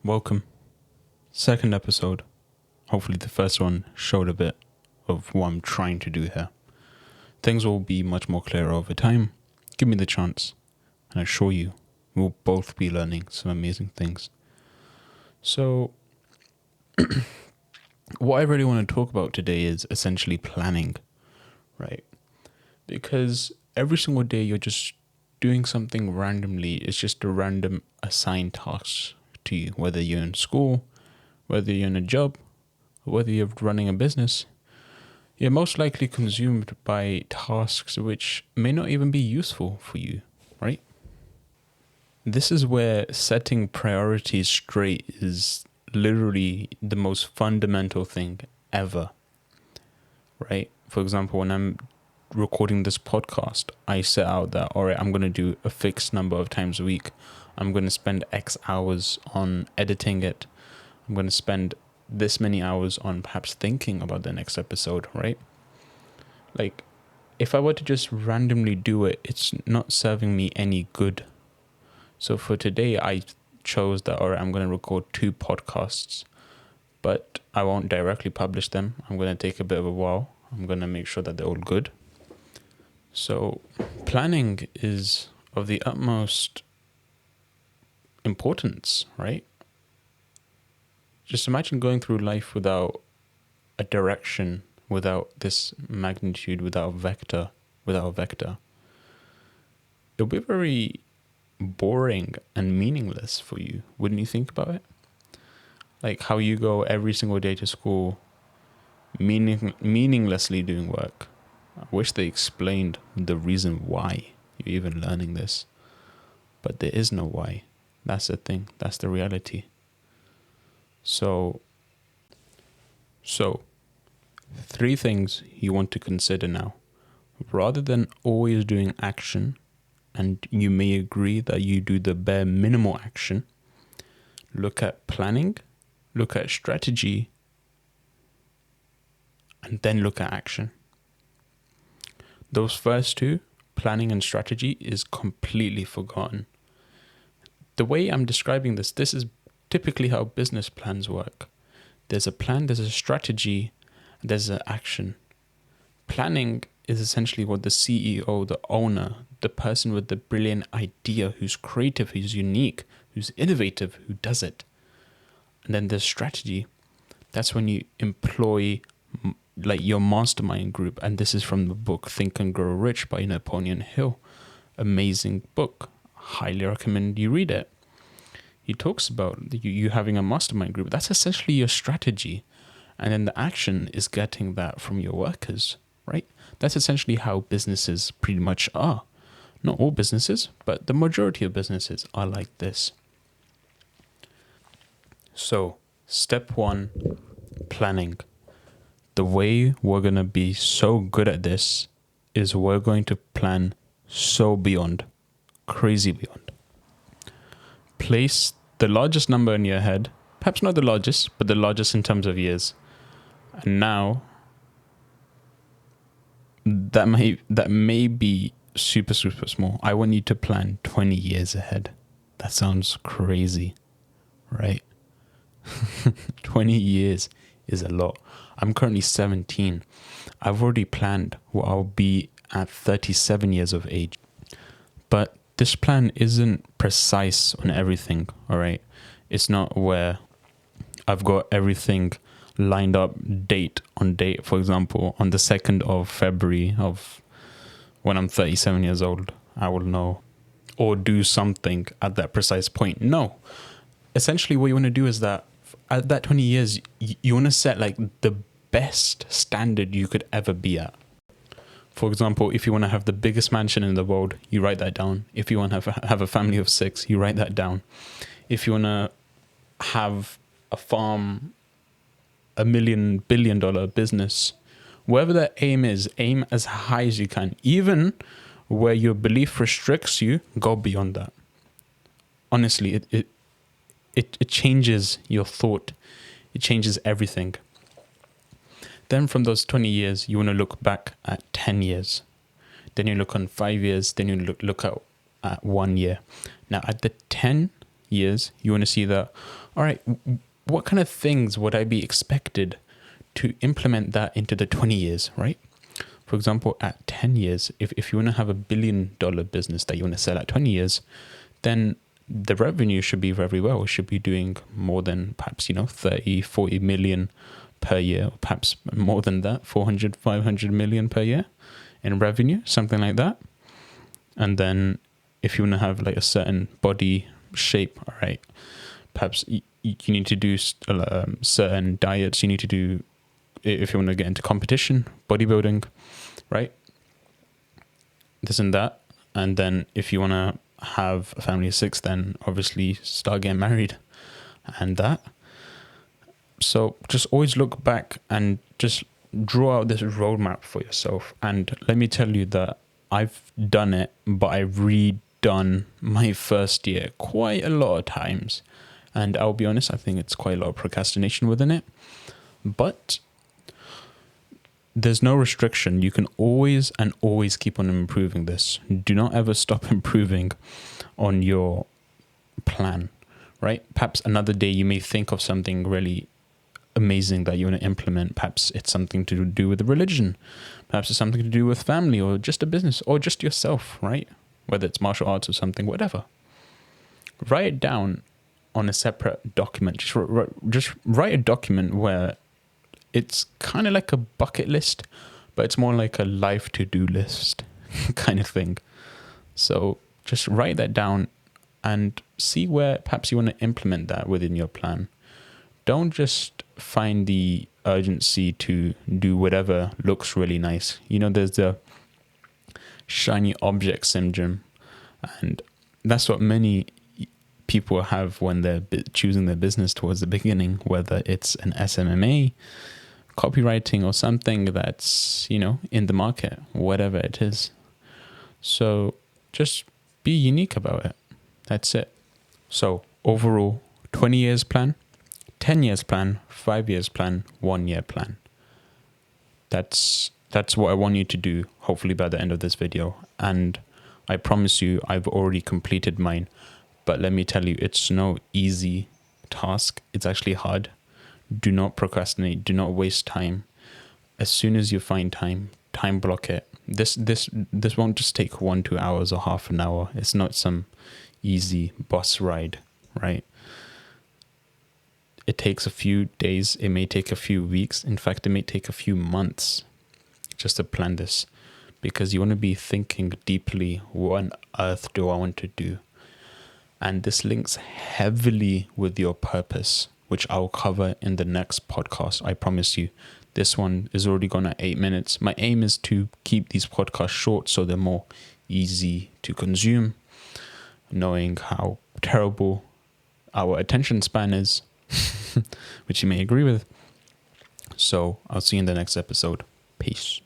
Welcome. Second episode. Hopefully the first one showed a bit of what I'm trying to do here. Things will be much more clear over time. Give me the chance, and I assure you, we'll both be learning some amazing things. So, what I really want to talk about today is essentially planning, right? Because every single day you're just doing something randomly. It's just a random assigned task to you, whether you're in school, whether you're in a job, or whether you're running a business. You're most likely consumed by tasks which may not even be useful for you, right? This is where setting priorities straight is literally the most fundamental thing ever, right? For example, when I'm recording this podcast, I set out that, all right, I'm going to do a fixed number of times a week. I'm going to spend X hours on editing it. I'm going to spend this many hours on perhaps thinking about the next episode, right? Like, if I were to just randomly do it, it's not serving me any good. So for today, I chose that, all right, I'm going to record 2 podcasts, but I won't directly publish them. I'm going to take a bit of a while. I'm going to make sure that they're all good. So planning is of the utmost importance, right? Just imagine going through life without a direction, without this magnitude, without a vector. It'll be very boring and meaningless for you, wouldn't you think about it? Like how you go every single day to school, meaninglessly doing work. I wish they explained the reason why you're even learning this. But there is no why. That's the thing. That's the reality. So 3 things you want to consider now. Rather than always doing action, and you may agree that you do the bare minimal action, look at planning, look at strategy, and then look at action. Those first 2, planning and strategy, is completely forgotten. The way I'm describing this is typically how business plans work. There's a plan, there's a strategy, there's an action. Planning is essentially what the CEO, the owner, the person with the brilliant idea, who's creative, who's unique, who's innovative, who does it. And then there's strategy. That's when you employ like your mastermind group. And this is from the book Think and Grow Rich by Napoleon Hill. Amazing book. Highly recommend you read it. He talks about you having a mastermind group. That's essentially your strategy. And then the action is getting that from your workers, right? That's essentially how businesses pretty much are. Not all businesses, but the majority of businesses are like this. So, step 1, planning. The way we're going to be so good at this is we're going to plan so beyond, crazy beyond. Place the largest number in your head, perhaps not the largest, but the largest in terms of years. And now, that may be super, super small. I want you to plan 20 years ahead. That sounds crazy, right? 20 years is a lot. I'm currently 17. I've already planned what I'll be at 37 years of age. But this plan isn't precise on everything, all right? It's not where I've got everything lined up date on date. For example, on the 2nd of February of when I'm 37 years old, I will know or do something at that precise point. No. Essentially, what you want to do is that at that 20 years, you want to set like the best standard you could ever be at. For example, if you want to have the biggest mansion in the world, you write that down. If you want to have a family of 6, you write that down. If you want to have a farm, $1 billion business, wherever that aim is, aim as high as you can. Even where your belief restricts you, go beyond that. Honestly, it changes your thought. It changes everything. Then from those 20 years, you want to look back at 10 years. Then you look on 5 years. Then you look at 1 year. Now at the 10 years, you want to see that, all right, what kind of things would I be expected to implement that into the 20 years, right? For example, at 10 years, if you want to have $1 billion business that you want to sell at 20 years, then the revenue should be very well. It should be doing more than perhaps, 30, 40 million per year, or perhaps more than that, 400, 500 million per year in revenue, something like that. And then if you want to have like a certain body shape, all right, perhaps you need to do certain diets. You need to do, if you want to get into competition, bodybuilding, right? This and that. And then if you want to have a family of 6, then obviously start getting married and that. So just always look back and just draw out this roadmap for yourself. And let me tell you that I've done it, but I've redone my first year quite a lot of times. And I'll be honest, I think it's quite a lot of procrastination within it. But there's no restriction. You can always keep on improving this. Do not ever stop improving on your plan, right? Perhaps another day you may think of something really amazing that you want to implement. Perhaps it's something to do with religion. Perhaps it's something to do with family, or just a business, or just yourself, right? Whether it's martial arts or something, whatever. Write it down on a separate document. Just write a document where it's kind of like a bucket list, but it's more like a life to-do list kind of thing. So just write that down and see where perhaps you want to implement that within your plan. Don't just find the urgency to do whatever looks really nice. There's the shiny object syndrome, and that's what many people have when they're choosing their business towards the beginning, whether it's an SMMA, copywriting, or something that's, in the market, whatever it is. So just be unique about it. That's it. So overall, 20 years plan, 10 years plan, 5 years plan, 1 year plan. That's what I want you to do, hopefully by the end of this video. And I promise you, I've already completed mine. But let me tell you, it's no easy task. It's actually hard. Do not procrastinate. Do not waste time. As soon as you find time block it. This won't just take 1-2 hours or half an hour. It's not some easy bus ride, right? It takes a few days. It may take a few weeks. In fact, it may take a few months just to plan this, because you want to be thinking deeply, what on earth do I want to do? And this links heavily with your purpose, which I'll cover in the next podcast. I promise you. This one is already gone at 8 minutes. My aim is to keep these podcasts short so they're more easy to consume, knowing how terrible our attention span is, which you may agree with. So I'll see you in the next episode. Peace.